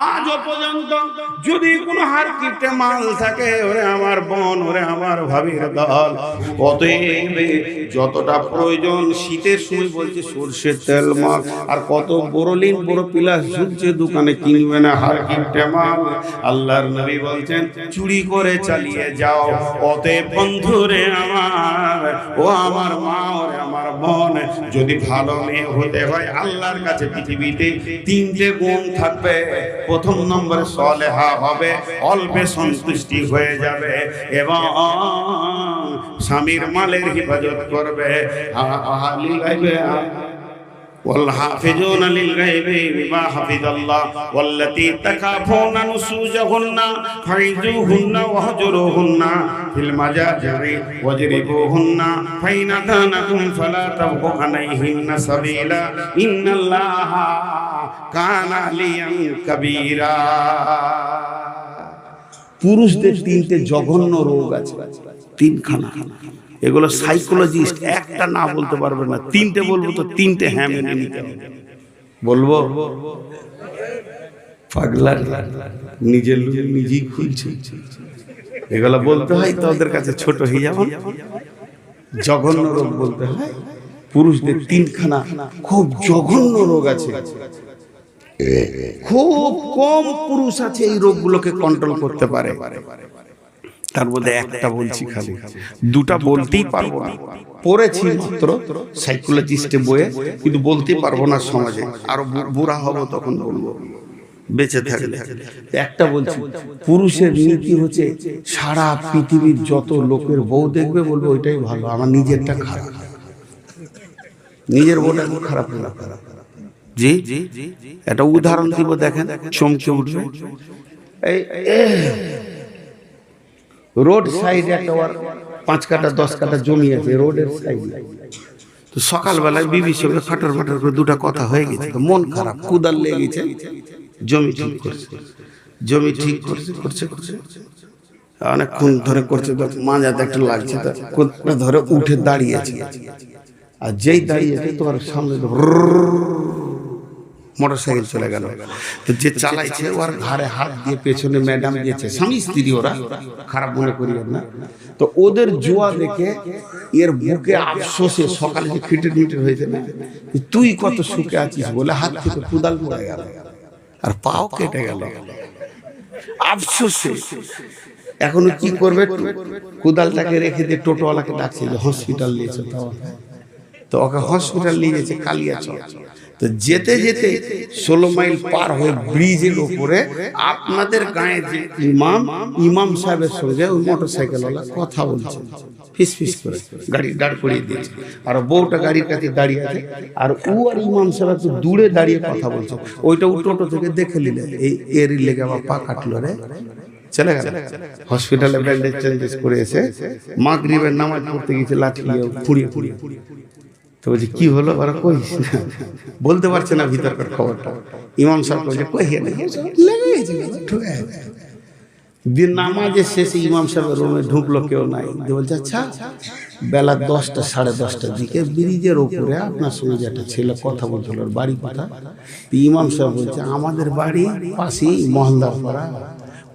আজও পর্যন্ত যদি কোনো হার কিপটে মাল থাকে, ওরে আমার বোন, ওরে আমার ভাবির দল, অতএব যতটা প্রয়োজন শীতের সময় বলছে সরষের তেল মাখ, আর কত বোরোলিন বড় পিলাস ঝুলছে দোকানে, কিনবে না হার কিপটে মাল। আল্লাহর নবী বলছেন চুরি করে চালিয়ে যাও। অতএব বন্ধুরে আমার, ও আমার মা, ওরে আমার বোন, যদি ভালো মেয়ে হতে হয় আল্লাহর কাছে পৃথিবীতে তিনটে গুণ থাকবে। প্রথম নম্বরে সলেহা হবে, অল্পে সন্তুষ্টি হয়ে যাবে, এবং স্বামীর মালের হেফাজত করবে। والحافظون للغيب بما حفظ الله والتي تخافون نشوزهن فعظوهن واهجروهن في المضاجع واضربوهن فإن أطعنكم فلا تبغوا عليهن سبيلا إن الله كان عليا كبيرا। পুরুষদের তিনটে জঘন্য রোগ আছে, তিনখানা। এগুলো সাইকোলজিস্ট একটা না বলতে পারবে না, তিনটে বলবো তো তিনটে হ্যাঁ মেনে নিতে হবে। বলবো পাগলা নিজের নিজেই খুলছে, এগুলো বলতে হয় তো ওদের কাছে ছোট হয়ে যাবো। জঘন্য রোগ বলতে হয়। পুরুষদের তিনখানা খুব জঘন্য রোগ আছে, খুব কম পুরুষ আছে এই রোগগুলোকে কন্ট্রোল করতে পারে। তার মধ্যে একটা বলছি, খালি দুটা বলতেই পারবো না, পড়েছি মাত্র সাইকোলজিস্টে বইয়ে, কিন্তু বলতে পারবো না সমাজে, আরো বুড়া হবো তখন বলবো বেঁচে থাকলে। একটা বলছি, পুরুষের নীতি হচ্ছে সারা পৃথিবীর যত লোকের বউ দেখবে বলবে ওইটাই ভালো, আমার নিজেরটা খারাপ। নিজের বউটা খারাপ না, জি একটা উদাহরণ দিব, দেখেন চমকে উঠবে। রোড সাইডে একটা 5 কাঠা 10 কাঠা জমি আছে রোডের সাইডে। তো সকালবেলায় বিবির সঙ্গে ফাটার ফাটার করে দুটা কথা হয়ে গেছে, তো মন খারাপ, কুদাল লেগে গেছে, জমি ঠিক করছে, জমি ঠিক করছে করছে করছে অনেকক্ষণ ধরে করছে, তো মাঝাতে একটা লাগছে, তো কোদালটা ধরে উঠে দাঁড়িয়েছে, আর যেই দাঁড়িয়েছে তোমার সামনে মোটরসাইকেল চলে গেল। তো যে চালাইছে ওর ঘাড়ে হাত দিয়ে পেছনে ম্যাডাম দিয়েছে, স্বামী স্ত্রী, ওরা খারাপ মনে করিবেন না। তো ওদের জোয়া দেখে এর বুকে আফসোসে সকালে যে খিটির মিটির হয়েছে না, তুই কত সুখে আছিস বলে হাত থেকে কুদাল পড়ে গেল আর পাও কেটে গেল আফসোসে। এখনো কি করবে, কুদালটাকে রেখে দিয়ে টোটোওয়ালাকে ডাকছে যে হসপিটাল নিয়েছে, তো ওকে হসপিটাল নিয়ে গেছে কালিয়াচক। তো যেতে যেতে 16 মাইল পার হয়ে ব্রিজের উপরে আপনাদের গায়ে যে ইমাম সাহেবের সঙ্গে ওই মোটরসাইকেলওয়ালা কথা বলছে, ফিস ফিস করে গাড়ি দাঁড় করিয়ে দিয়েছে, আর বউটা গাড়ির কাছে দাঁড়িয়ে আছে, আর ও আর ইমাম সাহেব একটু দূরে দাঁড়িয়ে কথা বলছে। ওইটা ও টোটো থেকে দেখে নিলে, এই এরই লেগে আবার পা কাটলো রে, চলে গেল হসপিটালে, ব্যান্ডেজ চেঞ্জেস করে এসে মাগরিবের নামাজ পড়তে গেছে, লাঠি ফুড়িয়ে ফুড়িয়ে। তো বলছি কি হলো, ওরা কইস না, বলতে পারছে না ভিতরকার খবরটা। ইমাম সাহেব বলছে কইয়ে না, দিন নামাজের শেষে ইমাম সাহেবের রুমে ঢুকলো, কেউ নাই। বলছে আচ্ছা, বেলা 10টা 10:30টার দিকে ব্রিজের উপরে আপনার সঙ্গে যেটা ছেলে কথা বলছিল, ওর বাড়ি কথা। ইমাম সাহেব বলছে আমাদের বাড়ি পাশেই মহলদার পাড়া,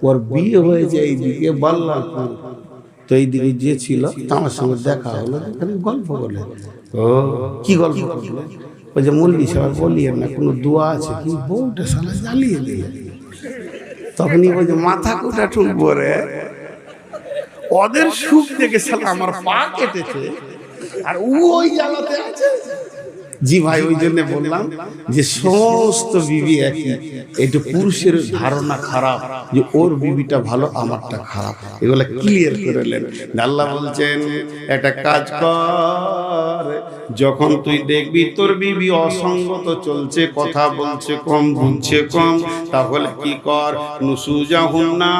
ওর বিয়ে হয়েছে এইদিকে বাল্লালপুর। তো এইদিকে যে ছিল আমার সঙ্গে দেখা হলো, এখানে গল্প করলে। ও কি গল্প করলে? ওই যে মৌলভী সাহেব বলিয়েন না, কোনো দোয়া আছে কি, বউটা সালা জ্বালিয়ে দিলে। তখনই ওই যে মাথা কোটা ঠুকবো রে, ওদের সুখ দেখে সালা আমার পা কেটেছে, আর ওই জ্বালাতে আছে। জি ভাই, ওই জন্য বললাম যে সমস্ত বিবি একই, এটা পুরুষের ধারণা খারাপ যে ওর বিবিটা ভালো আমারটা খারাপ, এগুলা ক্লিয়ার করে নেন। আল্লাহ বলছেন একটা কাজ কর, যখন তুই দেখবি তোর বিবি অসঙ্গত চলছে, কথা বলছে কম, বুঝছে কম, তাহলে কি কর, নুসুজাহুন্না,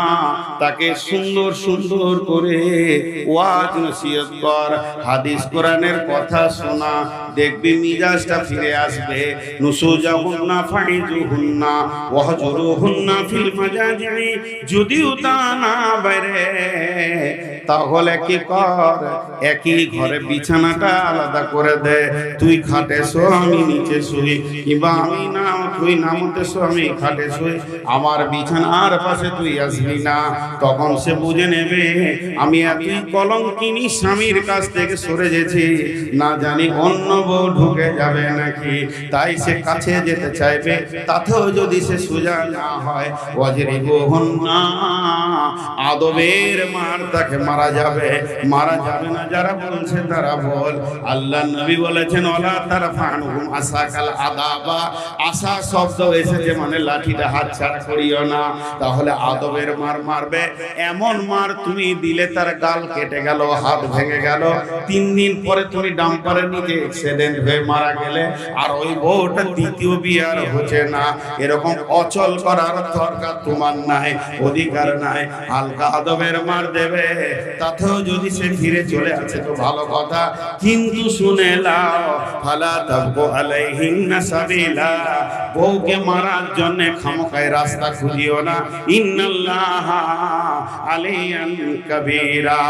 তাকে সুন্দর সুন্দর করে ওয়াজ নসিহত কর, হাদিস কোরআনের কথা শোনা, দেখবি মিজাজটা ফিরে আসবে। নুসুজাহুন্না ফাইজুহুন্না ওয়াহজুরুহুন্না ফিল মাজাজি, যদিও তা না বাইরে তাহলে কি কর, একই ঘরে বিছানাটা আলাদা করে দে। তুই খাটে শো, আমি নিচে শুই, কিংবা আমি না তুই নামতে শো, আমি খাটে শুই, আমার বিছানার পাশে তুই আসবি না। তখন সে বুঝে নেবে আমি এতই কলঙ্কিনী স্বামীর কাছ থেকে সরে গেছি, না জানি অন্য বউ ঢুকে যাবে নাকি। তাই সে কাছে যেতে চাইবে, তাতেও যদি সে সোজা না হয়, ওয়াজরিবুহুন্না, আদবের মার তাকে মারা যাবে। মারা যাবে না যারা বলছে তারা বল। আল্লাহ নবী বলেছেন ওয়ালা তারফানুহুম আসাকাল আদাবা, আসা শব্দ এসেছে মানে লাঠিটা হাত ছাড়া করিও না। তাহলে আদবের মার মারবে, এমন মার তুমি দিলে তার গাল কেটে গেল, হাত ভেঙে গেল, 3 দিন পরে তুমি ডাম্পারের নিচে অ্যাক্সিডেন্ট হয়ে মারা গেলে, আর ওই বউটা দ্বিতীয় বিয়ার হচ্ছে না, এরকম অচল করার দরকার তোমার নাই, অধিকার নাই। হালকা আদবের মার দেবে, তাতেও যদি সে ফিরে চলে আসে তো ভালো কথা, কিন্তু শুনে লাও ফালা তাবগু আলাইহিন্না সাবিলা, বউকে মারার জন্য খামখায় রাস্তা খুঁজিও না। ইন্নাল্লাহা আলিয়ান কাবীরা।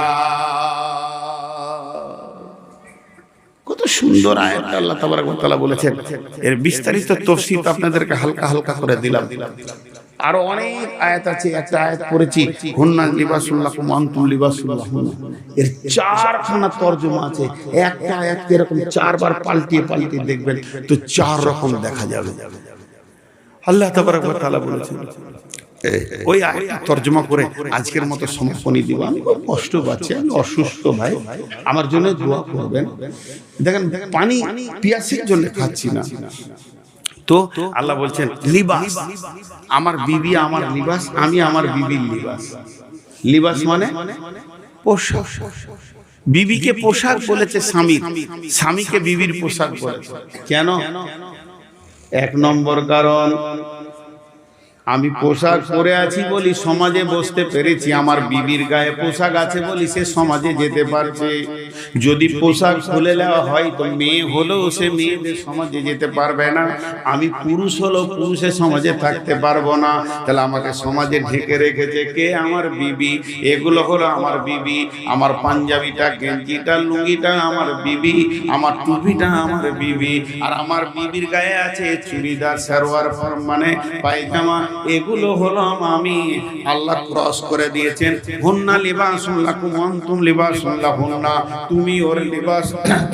কত সুন্দর আয়াত আল্লাহ তাবারক ওয়া তাআলা বলেছেন। এর বিস্তারিত তাফসীর আপনাদেরকে হালকা হালকা করে দিলাম। আরো অনেক আয়াত আছে, একটা আয়াত পড়েছি হুন্না লিবাসুল লাকুম ওয়া আনতুম লিবাসুল লাহুন্না, এর 4খানা তরজমা আছে। একটা আয়াতকে এরকম 4 বার পাল্টিয়ে পাল্টিয়ে দেখবেন তো 4 রকম দেখা যাবে। আল্লাহ তাবারক ওয়া তাআলা বলেছেন, ওই আয়াত তরজমা করে আজকের মতো সমাপনী দিব। আমি খুব কষ্ট পাচ্ছি, আমি অসুস্থ ভাই, আমার জন্য দোয়া করবেন। দেখেন পানি পিয়াসের জন্য খাচ্ছি না, তো আল্লাহ বলছেন লিবাস, আমার বিবি আমার লিবাস, আমি আমার বিবির লিবাস। লিবাস মানে পোশাক। বিবিকে পোশাক বলেছে স্বামী, স্বামীকে বিবির পোশাক বলেছে। কেন? 1 নম্বর কারণ, আমি পোশাক পরে আছি বলি সমাজে বসতে পেরেছি, আমার বিবির গায়ে পোশাক আছে বলি সে সমাজে যেতে পারছে। যদি পোশাক খুলে দেওয়া হয় তো মেয়ে হলেও সে মেয়েদের সমাজে যেতে পারবে না, আমি পুরুষ হলেও পুরুষের সমাজে থাকতে পারবো না। তাহলে আমাকে সমাজে ঢেকে রেখেছে কে? আমার বিবি। এগুলো হলো আমার বিবি। আমার পাঞ্জাবিটা, গেঞ্জিটা, লুঙ্গিটা আমার বিবি, আমার টুপিটা আমার বিবি, আর আমার বিবির গায়ে আছে চুড়িদার, সালোয়ার মানে পায়জামা, এগুলো হলো আমি। আল্লাহ ক্রস করে দিয়েছেন হুন্না লিবাসুল লাকুম ওয়া আনতুম লিবাসুল লাহুন্না, তুমি ওর লিবাস,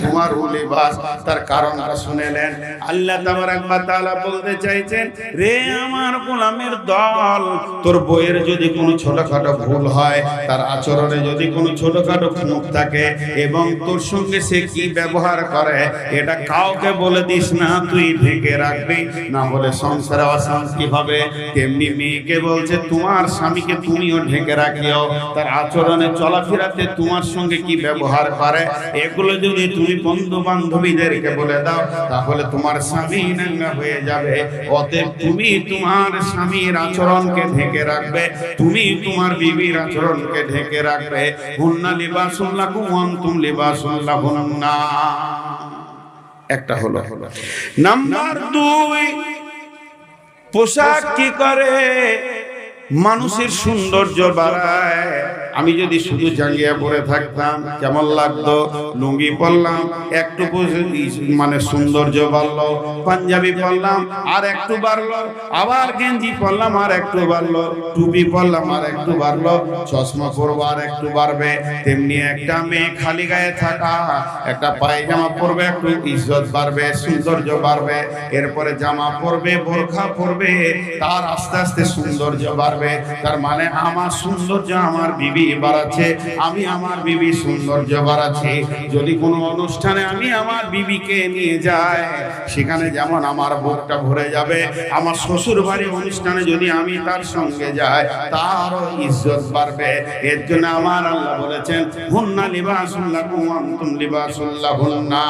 তোমার ও লিবাস। তার কারণটা শুনেলেন। আল্লাহ তাবারক ওয়া তাআলা বলতে চাইছেন, রে আমার গোলামের দল, তোর বইয়ের যদি কোনো ছোটখাটো ভুল হয়, তার আচরণে যদি কোনো ছোটখাটো খুঁত থাকে, এবং তোর সঙ্গে সে কি ব্যবহার করে এটা কাউকে বলে দিস না, তুই ঢেকে রাখবি, না হলে সংসারে অশান্তি হবে। তেমনি মেয়েকে বলছে তোমার স্বামীকে তুমিও ঢেকে রাখিও, তার আচরণে চলাফেরাতে তোমার সঙ্গে কি ব্যবহার করে এগুলো যদি তুমি বন্ধু বান্ধবীদেরকে বলে দাও, তাহলে তোমার স্বামী নাঙ্গা হয়ে যাবে। অতএব তুমি তোমার স্বামীর আচরণকে ঢেকে রাখবে, তুমি তোমার বিবির আচরণকে ঢেকে রাখবে। হুন্না লিবাসুল লাকুম ওয়া আনতুম লিবাসুল লাহুন্না। একটা হলো। নাম্বার 2, পোশাক কি করে? মানুষের সৌন্দর্য বাড়ায়। আমি যদি শুধু জাঙ্গিয়া পরে থাকতাম কেমন লাগতো? লুঙ্গি পরলাম একটু মানে সৌন্দর্য বাড়লো, পাঞ্জাবি পরলাম আর একটু বাড়লো, আবার গেঞ্জি পরলাম আর একটু বাড়লো, টুপি পরলাম আর একটু বাড়লো, চশমা পরবো আর একটু বাড়বে। তেমনি একটা মেয়ে খালি গায়ে থাকা, একটা পায়জামা পরবে, একটু ইজ্জত বাড়বে, সৌন্দর্য বাড়বে। এরপরে জামা পরবে, বোরখা পরবে, তার আস্তে আস্তে সৌন্দর্য বাড়বে। তার মানে আমার সৌন্দর্য আমার বিবি বাড়াচ্ছে, আমি আমার বিবি সৌন্দর্য বাড়াচ্ছি। যদি কোনো অনুষ্ঠানে আমি আমার বিবিকে নিয়ে যাই, সেখানে যেমন আমার বুকটা ভরে যাবে। আমার শ্বশুর বাড়ির অনুষ্ঠানে যদি আমি তার সঙ্গে যাই, তারও ইজ্জত বাড়বে। এর জন্য আমার আল্লাহ বলেছেন হুন্না লিবাসুল লাকুম ওয়া আনতুম লিবাসুল লাহুন্না।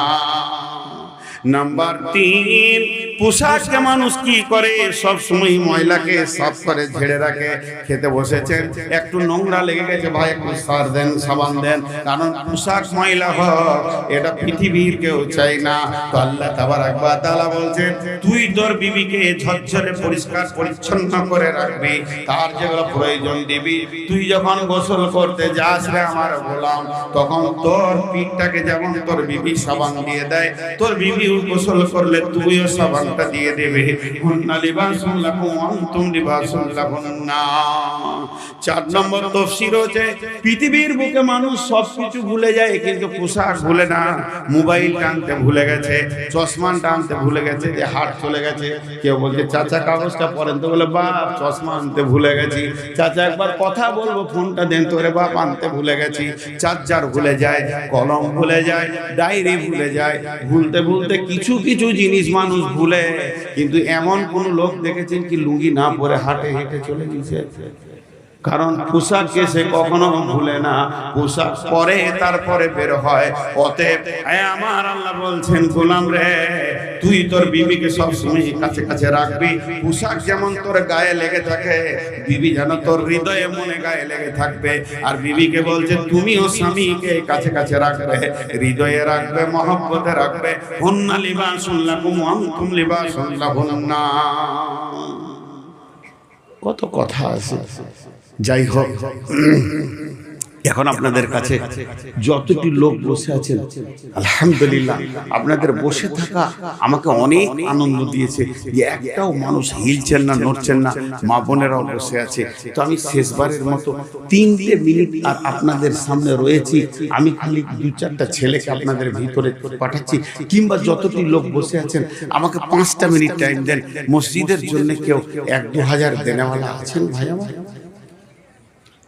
নাম্বার 3, পোশাককে মানুষ কি করে সব সময় ময়লাকে সাফ করে ঝেড়ে রাখে। খেতে বসেছেন, একটু নোংরা লেগে গেছে, ভাই একটু সার দেন, সাবান দেন, কারণ পোশাক ময়লা হোক এটা পৃথিবীর কেউ চাই না। তো আল্লাহ তাবারক ওয়া তাআলা বলছেন, তুই তোর বিবিকে ঝরঝরে পরিষ্কার পরিচ্ছন্ন করে রাখবি, তার যেগুলো প্রয়োজন দিবি। তুই যখন গোসল করতে যাস রে আমার গোলাম, তখন তোর পিঠটাকে যেমন তোর বিবি সাবান দিয়ে দেয়, তোর বিবি গোসল করলে তুইও সাবানটা দিয়ে দেবে। হুন্না লিবাসুন লাকুম ওয়া আনতুম লিবাসুন লাহুন্না। 4 নম্বর তাফসীর হচ্ছে, পৃথিবীর বুকে মানুষ সবকিছু ভুলে যায় কিন্তু পোশাক ভুলে না। মোবাইল টানতে ভুলে গেছে, চশমা টানতে ভুলে গেছে, যে হাট চলে গেছে। কেউ বলছে চাচা কাগজটা পড়েন, তো বলে বাপ চশমা আনতে ভুলে গেছি। চাচা একবার কথা বলবো, ফোনটা দেন তো, রে বাপ আনতে ভুলে গেছি। চার্জার ভুলে যায়, কলম ভুলে যায়, ডায়েরি ভুলে যায়। ভুলতে ভুলতে কিছু কিছু জিনিস মানুষ ভুলে, কিন্তু এমন কোন লোক দেখেছেন কি লুঙ্গি না পরে হাটে হেঁটে চলে গেছে? কারণ পোশাককে সে কখনো ভুলে না, পোশাক পরে তারপরে বের হয়। অতএব আমার আল্লাহ বলছেন, গোলাম রে তুই তোর বিবিকে সবসময় কাছে কাছে রাখবি। পোশাক যেমন তোর গায়ে লেগে থাকে, বিবি যেন তোর হৃদয়ে মনে গায়ে লেগে থাকবে। আর বিবিকে বলছে তুমিও স্বামীকে কাছে কাছে রাখবে, হৃদয়ে রাখবে, মহব্বতে রাখবে। হুন্না লিবাসুন লাকুম ওয়া আনতুম লিবাসুন লাহুন্না। কত কথা আছে। যাই হোক, এখন আপনাদের কাছে যতটি লোক বসে আছেন, আলহামদুলিল্লাহ আপনাদের বসে থাকা আমাকে অনেক আনন্দ দিয়েছে। যে একটাও মানুষ হিলছেন না, নড়ছেন না, মা বোনেরাও বসে আছে। তো আমি শেষবারের মতো 3 মিনিট আর আপনাদের সামনে রয়েছি। আমি খালি 2-4টা ছেলেকে আপনাদের ভিতরে পাঠাচ্ছি, কিংবা যতটি লোক বসে আছেন আমাকে 5টা মিনিট টাইম দেন। মসজিদের জন্য কেউ 1-2 হাজার দেনেওয়ালা আছেন ভাই আমার?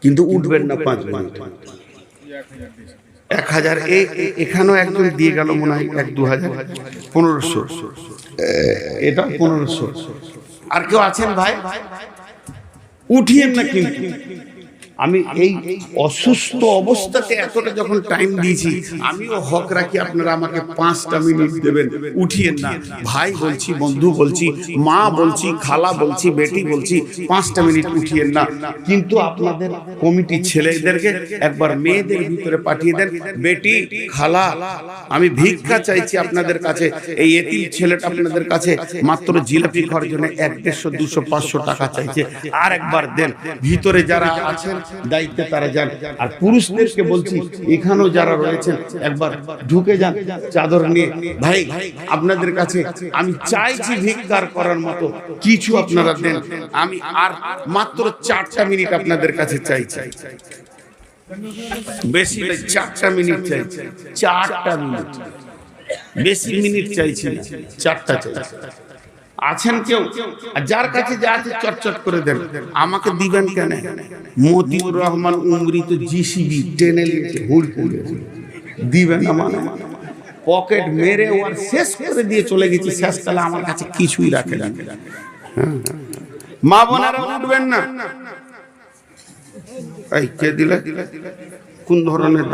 কিন্তু উঠবেন না 5 মিনিট। 1000 এখানেও একজন দিয়ে গেল মনে হয় 1-2 হাজার, 1500, এটা 1500। আর কেউ আছেন ভাই? উঠিয়েন না। কিন্তু আমি এই অসুস্থ অবস্থাতে এতটা যখন টাইম দিয়েছি, আমিও হক রাখি আপনারা আমাকে 5টা মিনিট দেবেন। উঠিয়েন না ভাই বলছি, বন্ধু বলছি, মা বলছি, খালা বলছি, বেটি বলছি, 5টা মিনিট উঠিয়েন না। কিন্তু আপনাদের কমিটি ছেলেদেরকে একবার মেয়েদের ভিতরে পাঠিয়ে দেন। বেটি, খালা, আমি ভিক্ষা চাইছি আপনাদের কাছে। এই এতিম ছেলেটা আপনাদের কাছে মাত্র জিলাপি খাওয়ার জন্য 100, 150, 200, 500 টাকা চাইছে। আর একবার দেন। ভিতরে যারা আছেন দায়িত্বে তারা যান। আর পুরুষদেরকে বলছি, এখানেও যারা রয়েছেন একবার ঢুকে যান চাদর নিয়ে। ভাই আপনাদের কাছে আমি চাইছি ভিক্ষার করার মতো কিছু আপনারা দেন। আমি আর মাত্র 4টা মিনিট আপনাদের কাছে চাইছি, বেশি 4টা মিনিট চাইছি। 4টা মিনিট, বেশি মিনিট চাইছি না, 4টা চাইছি। আছেন কেউ? আর যার কাছে যা আছে চটচট করে দেন। আমাকে দিবেন কেন? মতিউর রহমান উমরি তো জিসিবি টেনে নিয়েছে, হুড় করে দিবেন না মানে পকেট মেরে ওর শেষ করে দিয়ে চলে গেছি। শেষকালে আমার কাছে কিছুই রাখে না। মা বোনেরা উঠবেন না। এই কে দিলে? কোন ধরনের